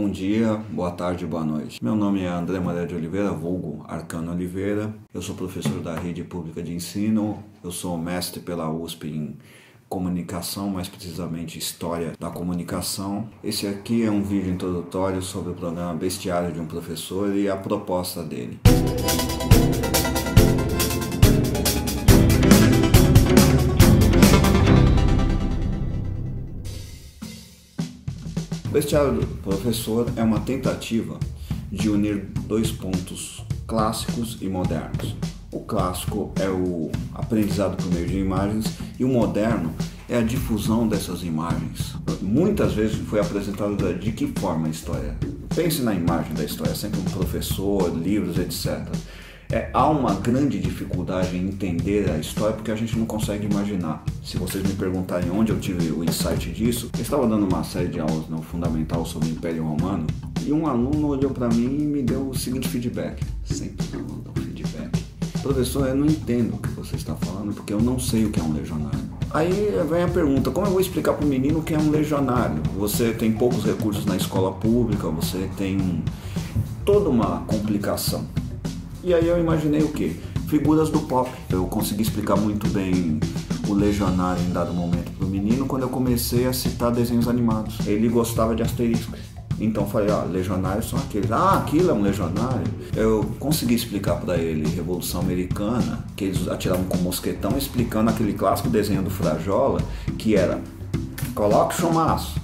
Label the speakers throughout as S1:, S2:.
S1: Bom dia, boa tarde, boa noite. Meu nome é André Maria de Oliveira, vulgo Arcano Oliveira. Eu sou professor da rede pública de ensino. Eu sou mestre pela USP em comunicação, mais precisamente história da comunicação. Esse aqui é um vídeo introdutório sobre o programa Bestiário de um Professor e a proposta dele. O Bestiário do Professor é uma tentativa de unir dois pontos clássicos e modernos. O clássico é o aprendizado por meio de imagens e o moderno é a difusão dessas imagens. Muitas vezes foi apresentado de que forma a história. Pense na imagem da história, sempre um professor, livros, etc. Há uma grande dificuldade em entender a história porque a gente não consegue imaginar. Se vocês me perguntarem onde eu tive o insight disso, eu estava dando uma série de aulas no Fundamental sobre o Império Romano e um aluno olhou para mim e me deu o seguinte feedback. Sempre dá um feedback. Professor, eu não entendo o que você está falando porque eu não sei o que é um legionário. Aí vem a pergunta, como eu vou explicar para o menino o que é um legionário? Você tem poucos recursos na escola pública, você tem toda uma complicação. E aí eu imaginei o quê? Figuras do pop. Eu consegui explicar muito bem o legionário em dado momento para o menino quando eu comecei a citar desenhos animados. Ele gostava de Asterix. Então eu falei, legionários são aqueles. Aquilo é um legionário. Eu consegui explicar para ele Revolução Americana, que eles atiravam com mosquetão, explicando aquele clássico desenho do Frajola, que era: coloque o chumaço,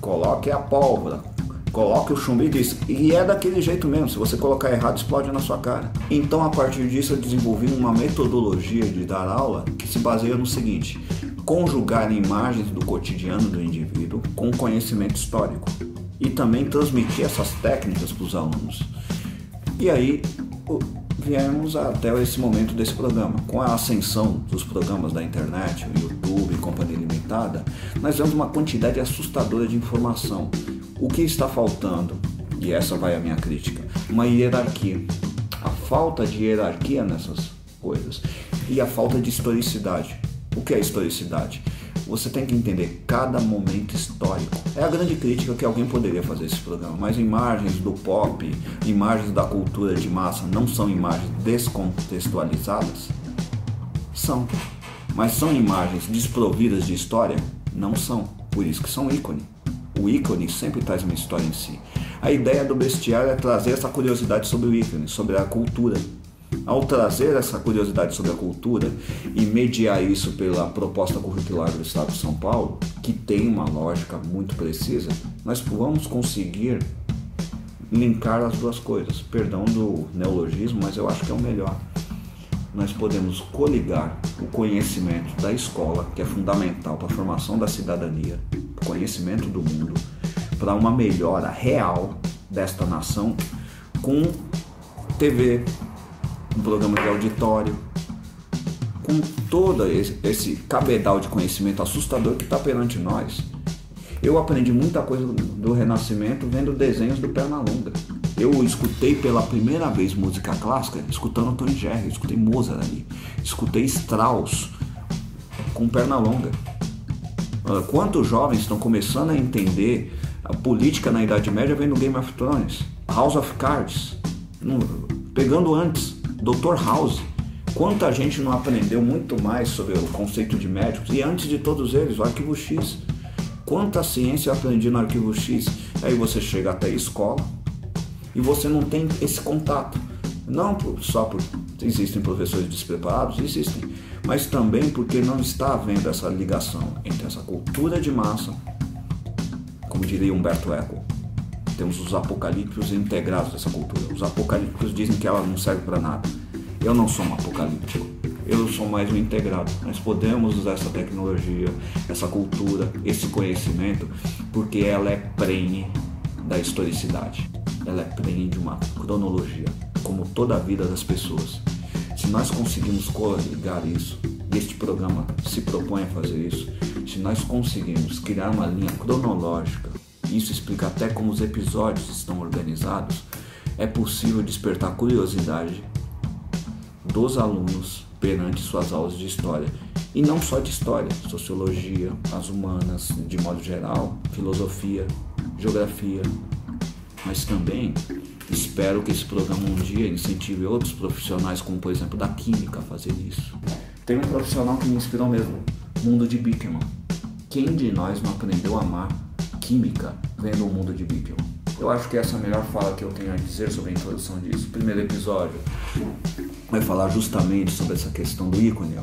S1: coloque a pólvora, coloque o chumbo e diz. E é daquele jeito mesmo, se você colocar errado, explode na sua cara. Então, a partir disso, eu desenvolvi uma metodologia de dar aula que se baseia no seguinte: conjugar imagens do cotidiano do indivíduo com conhecimento histórico e também transmitir essas técnicas para os alunos. E aí, viemos até esse momento desse programa. Com a ascensão dos programas da internet, o YouTube, Companhia Limitada, nós vemos uma quantidade assustadora de informação. O que está faltando, e essa vai a minha crítica, uma hierarquia. A falta de hierarquia nessas coisas e a falta de historicidade. O que é historicidade? Você tem que entender cada momento histórico. É a grande crítica que alguém poderia fazer esse programa, mas imagens do pop, imagens da cultura de massa não são imagens descontextualizadas? São. Mas são imagens desprovidas de história? Não são. Por isso que são ícone. O ícone sempre traz uma história em si. A ideia do bestiário é trazer essa curiosidade sobre o ícone, sobre a cultura. Ao trazer essa curiosidade sobre a cultura e mediar isso pela proposta curricular do Estado de São Paulo, que tem uma lógica muito precisa, nós vamos conseguir linkar as duas coisas. Perdão do neologismo, mas eu acho que é o melhor. Nós podemos coligar o conhecimento da escola, que é fundamental para a formação da cidadania, conhecimento do mundo, para uma melhora real desta nação, com TV, um programa de auditório, com todo esse cabedal de conhecimento assustador que está perante nós. Eu aprendi muita coisa do Renascimento vendo desenhos do Pernalonga. Eu escutei pela primeira vez música clássica escutando Tom e Jerry, escutei Mozart ali, escutei Strauss com Pernalonga. Quantos jovens estão começando a entender a política na Idade Média vendo Game of Thrones, House of Cards, pegando antes, Dr. House. Quanta gente não aprendeu muito mais sobre o conceito de médicos e antes de todos eles, o Arquivo X. Quanta ciência eu aprendi no Arquivo X. Aí você chega até a escola e você não tem esse contato. Não só porque existem professores despreparados, existem, mas também porque não está havendo essa ligação entre essa cultura de massa, como diria Humberto Eco. Temos os apocalípticos integrados dessa cultura. Os apocalípticos dizem que ela não serve para nada. Eu não sou um apocalíptico. Eu sou mais um integrado. Nós podemos usar essa tecnologia, essa cultura, esse conhecimento, porque ela é prene da historicidade. Ela é prene de uma cronologia, como toda a vida das pessoas. Se nós conseguimos coligar isso, e este programa se propõe a fazer isso, se nós conseguimos criar uma linha cronológica, isso explica até como os episódios estão organizados, é possível despertar curiosidade dos alunos perante suas aulas de história. E não só de história, sociologia, as humanas de modo geral, filosofia, geografia, mas também espero que esse programa um dia incentive outros profissionais, como por exemplo da química, a fazer isso. Tem um profissional que me inspirou mesmo, Mundo de Bikman. Quem de nós não aprendeu a amar química vendo o Mundo de Bikman? Eu acho que essa é a melhor fala que eu tenho a dizer sobre a introdução disso. O primeiro episódio vai falar justamente sobre essa questão do ícone.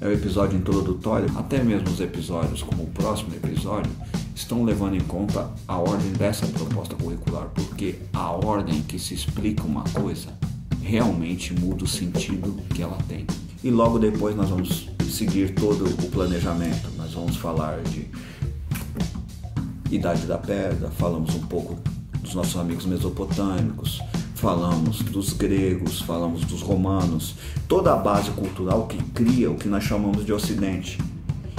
S1: É o episódio introdutório, até mesmo os episódios como o próximo episódio estão levando em conta a ordem dessa proposta curricular, porque a ordem que se explica uma coisa realmente muda o sentido que ela tem. E logo depois nós vamos seguir todo o planejamento, nós vamos falar de Idade da Pedra, falamos um pouco dos nossos amigos mesopotâmicos, falamos dos gregos, falamos dos romanos, toda a base cultural que cria o que nós chamamos de Ocidente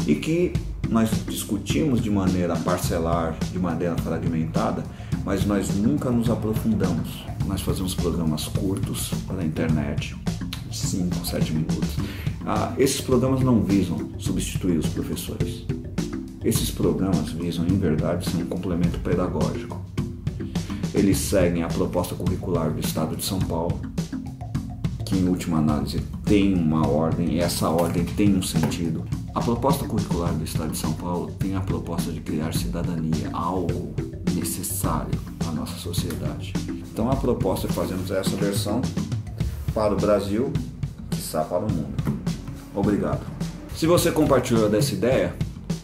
S1: e que nós discutimos de maneira parcelar, de maneira fragmentada, mas nós nunca nos aprofundamos. Nós fazemos programas curtos para a internet, 5, 7 minutos. Esses programas não visam substituir os professores. Esses programas visam, em verdade, ser um complemento pedagógico. Eles seguem a proposta curricular do Estado de São Paulo, que em última análise tem uma ordem, e essa ordem tem um sentido. A proposta curricular do Estado de São Paulo tem a proposta de criar cidadania, algo necessário à nossa sociedade. Então a proposta é fazermos essa versão para o Brasil, quiçá para o mundo. Obrigado. Se você compartilhou dessa ideia,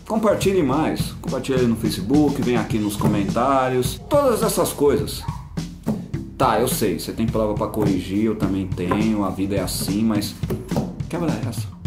S1: compartilhe mais, compartilhe no Facebook, vem aqui nos comentários, todas essas coisas. Tá, eu sei, você tem prova para corrigir, eu também tenho, a vida é assim, mas quebra essa.